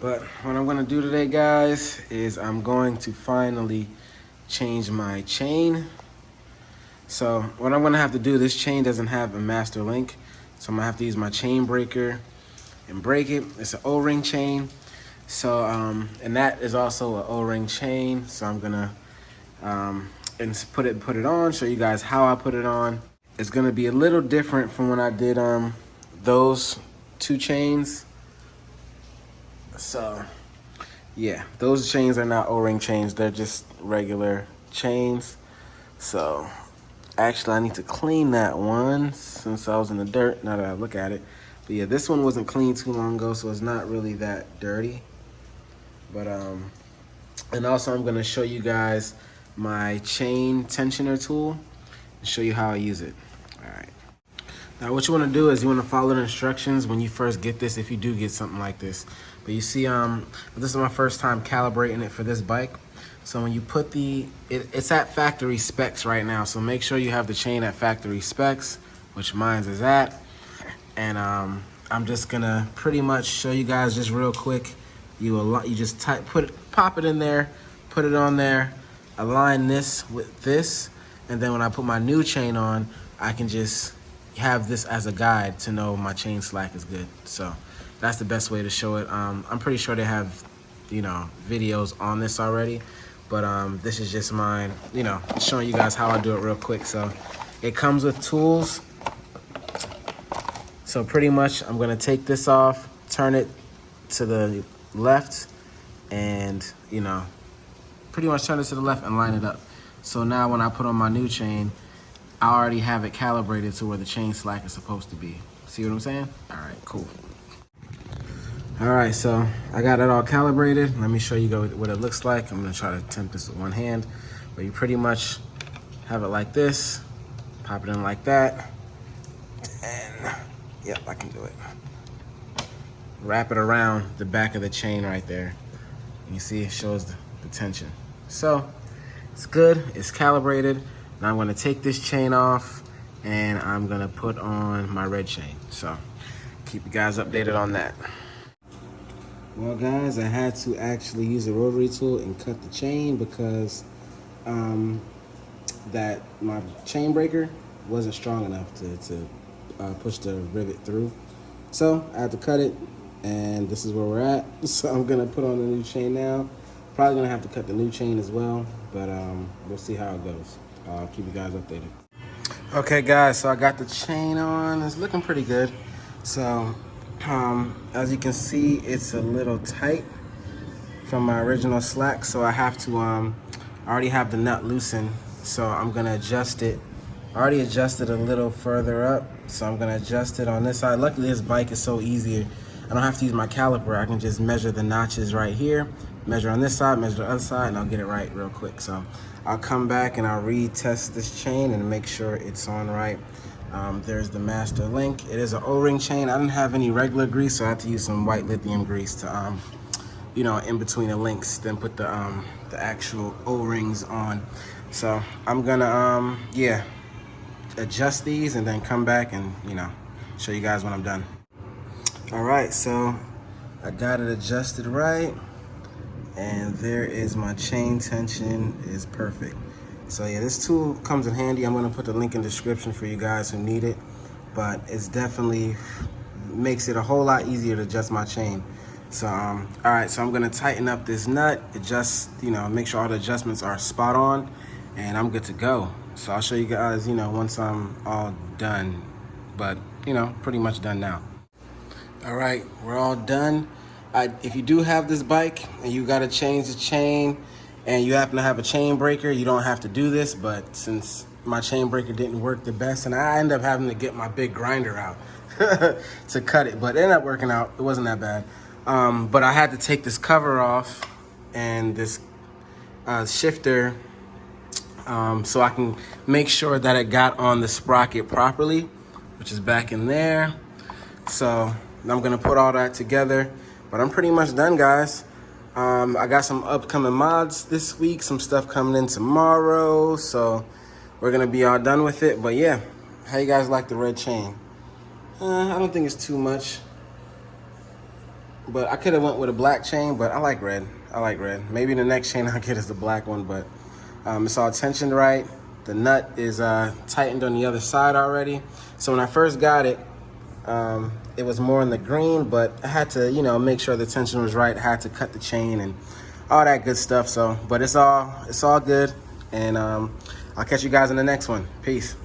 But what I'm gonna do today, guys, is I'm going to finally change my chain. So what I'm gonna have to do, this chain doesn't have a master link, so I'm gonna have to use my chain breaker and break it. It's an O-ring chain. So, and that is also an O-ring chain. So I'm gonna and put it on, show you guys how I put it on. It's gonna be a little different from when I did those two chains. So yeah, those chains are not O-ring chains, they're just regular chains. So actually I need to clean that one since I was in the dirt, now that I look at it. But yeah, this one wasn't cleaned too long ago, so it's not really that dirty. But and also I'm gonna show you guys my chain tensioner tool and show you how I use it. All right. Now what you want to do is you want to follow the instructions when you first get this, if you do get something like this. But you see, this is my first time calibrating it for this bike. So when you put it's at factory specs right now. So make sure you have the chain at factory specs, which mine's is at. And I'm just gonna pretty much show you guys just real quick. You just pop it in there, put it on there, align this with this, and then when I put my new chain on, I can just have this as a guide to know my chain slack is good. So that's the best way to show it. I'm pretty sure they have, videos on this already, but this is just mine, showing you guys how I do it real quick. So it comes with tools. So pretty much I'm gonna take this off, turn it to the left, and pretty much turn it to the left and line it up. So now when I put on my new chain, I already have it calibrated to where the chain slack is supposed to be. See what I'm saying? All right, cool. All right, so I got it all calibrated. Let me show you what it looks like. I'm gonna try to attempt this with one hand, but you pretty much have it like this, pop it in like that, and yep, I can do it. Wrap it around the back of the chain right there. You see it shows the tension. So it's good, it's calibrated. Now I'm gonna take this chain off and I'm gonna put on my red chain. So keep you guys updated on that. Well guys, I had to actually use a rotary tool and cut the chain because that my chain breaker wasn't strong enough to push the rivet through. So I had to cut it, and this is where we're at. So I'm gonna put on the new chain now. Probably gonna have to cut the new chain as well, but we'll see how it goes. I'll keep you guys updated. Okay guys, so I got the chain on. It's looking pretty good. So as you can see, it's a little tight from my original slack, so I have to I already have the nut loosened, so I'm gonna adjust it. I already adjusted a little further up, so I'm gonna adjust it on this side. Luckily this bike is so easier, I don't have to use my caliper. I can just measure the notches right here, measure on this side, measure the other side, and I'll get it right real quick. So I'll come back and I'll retest this chain and make sure it's on right. There's the master link. It is an O-ring chain. I didn't have any regular grease, so I had to use some white lithium grease to, in between the links, then put the actual O-rings on. So I'm gonna, adjust these and then come back and, show you guys when I'm done. All right, so I got it adjusted right, and there is my chain tension is perfect. So yeah, this tool comes in handy. I'm gonna put the link in the description for you guys who need it, but it's definitely makes it a whole lot easier to adjust my chain. So all right, so I'm gonna tighten up this nut, adjust, make sure all the adjustments are spot on, and I'm good to go. So I'll show you guys, once I'm all done, but pretty much done now. All right, we're all done. If you do have this bike and you gotta change the chain and you happen to have a chain breaker, you don't have to do this, but since my chain breaker didn't work the best, and I ended up having to get my big grinder out to cut it, but it ended up working out. It wasn't that bad. But I had to take this cover off and this shifter so I can make sure that it got on the sprocket properly, which is back in there. So I'm gonna put all that together, but I'm pretty much done, guys. I got some upcoming mods this week, some stuff coming in tomorrow, so we're gonna be all done with it. But yeah, how you guys like the red chain? I don't think it's too much. But I could have went with a black chain, but I like red. I like red. Maybe the next chain I'll get is the black one, but it's all tensioned right. The nut is tightened on the other side already. So when I first got it, it was more in the green, but I had to, you know, make sure the tension was right. I had to cut the chain and all that good stuff. So, but it's all good. And I'll catch you guys in the next one. Peace.